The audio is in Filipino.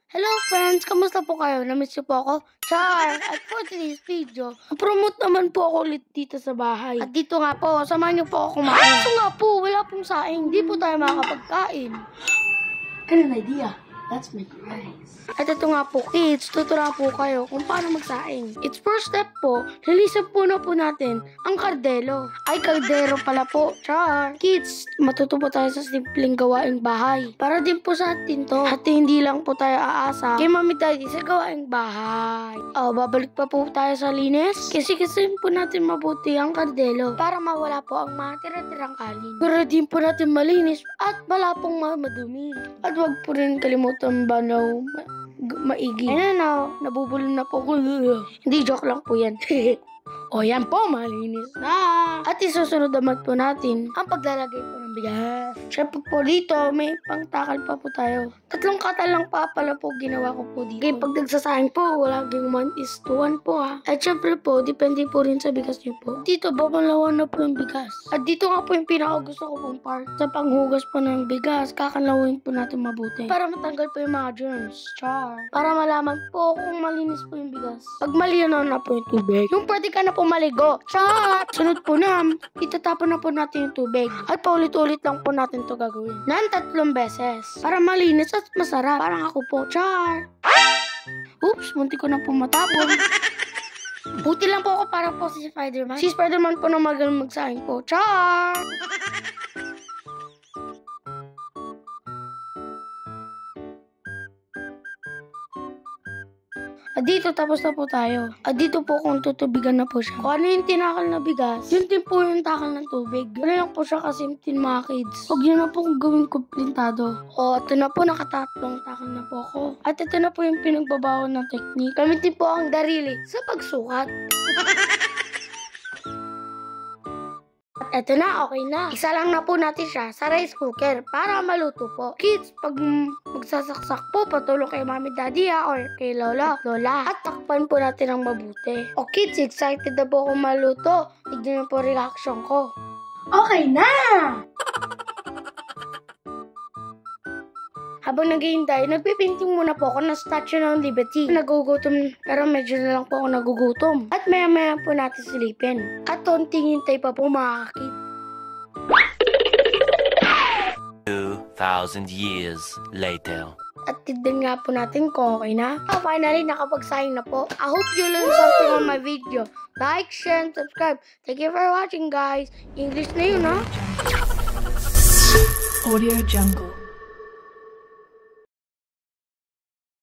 Hello friends! Kamusta po kayo? Namiss niyo po ako? Char! At for today's video, promote naman po ako ulit dito sa bahay. At dito nga po, samahan niyo po ako kumain. So nga po, wala pong saing. Hindi po tayo makakapagkain. An idea. Let's make rice. At ito nga po, kids, tuturuan po kayo kung paano magsaing. It's first step po, lilisan po natin ang kardelo. Ay, kaldero pala po. Char! Kids, matuto po tayo sa simpleng gawaing bahay. Para din po sa atin to. At hindi lang po tayo aasa kay Mami Daddy sa gawaing bahay. Babalik pa po tayo sa linis. Kasi po natin mabuti ang kardelo para mawala po ang mga tira-tirang kalin. Para din po natin malinis at wala pong madumi. At wag po rin kalimutan banaw maigi. Ayun na, nabubulong na po ko. Hindi, joke lang po yan. O yan po, malinis na. At isusunod naman po natin ang paglalagay po ng bigas. Siyempre po dito, may pangtakal pa po tayo. 3 katal lang pa pala po ginawa ko po dito. Kaya pag nagsasayang po, laging 1:1 po ha. At siyempre po, depende po rin sa bigas nyo po. Dito, babalawan na po yung bigas. At dito nga po yung pinakagusto ko pong part. Sa panghugas po ng bigas, kakalawin po natin mabuti. Para matanggal po yung mga germs. Char. Para malaman po kung malinis po yung bigas. Pag malinaw na po yung tubig, yung pwede ka na po maligo. Char! Sunod po na, itatapon na po natin yung tubig. At paulit-ulit lang po natin to gagawin. Ng 3 beses. Para malinis at masarap. Parang ako po. Char! Oops, munti ko na po matapon. Buti lang po ako para po si Spider-Man. Si Spider-Man po na magaling magsaing po. Char! At dito, tapos na po tayo. At dito po kung tutubigan na po siya. Kung ano yung tinakal na bigas, yun din po yung takal ng tubig. Ano lang po siya kasimtin mga kids. Huwag nyo na po gawing kumplintado. Ito na po, nakatatlong takal na po ako. At ito na po yung pinagbabawan ng technique. Gamitin po ang darili sa pagsukat. Eto na, okay na. Isa lang na po natin siya sa rice cooker para maluto po. Kids, pag magsasaksak po, patulong kay Mami Daddy or kay Lola. At takpan po natin ang mabuti. O kids, excited na po akong maluto. Tignan po reaction ko. Okay na! Habang naghihintay, nagpipinting muna po ako ng Statue ng Liberty. Nagugutom, pero medyo na lang po ako nagugutom. At maya-maya po natin silipin. At konting hintay pa po mga kakit. 2,000 years later. At tignan nga po natin kung okay na. Finally, nakapag-sign na po. I hope you learned something on my video. Like, share, and subscribe. Thank you for watching, guys. English na yun, ha? Audio Jungle.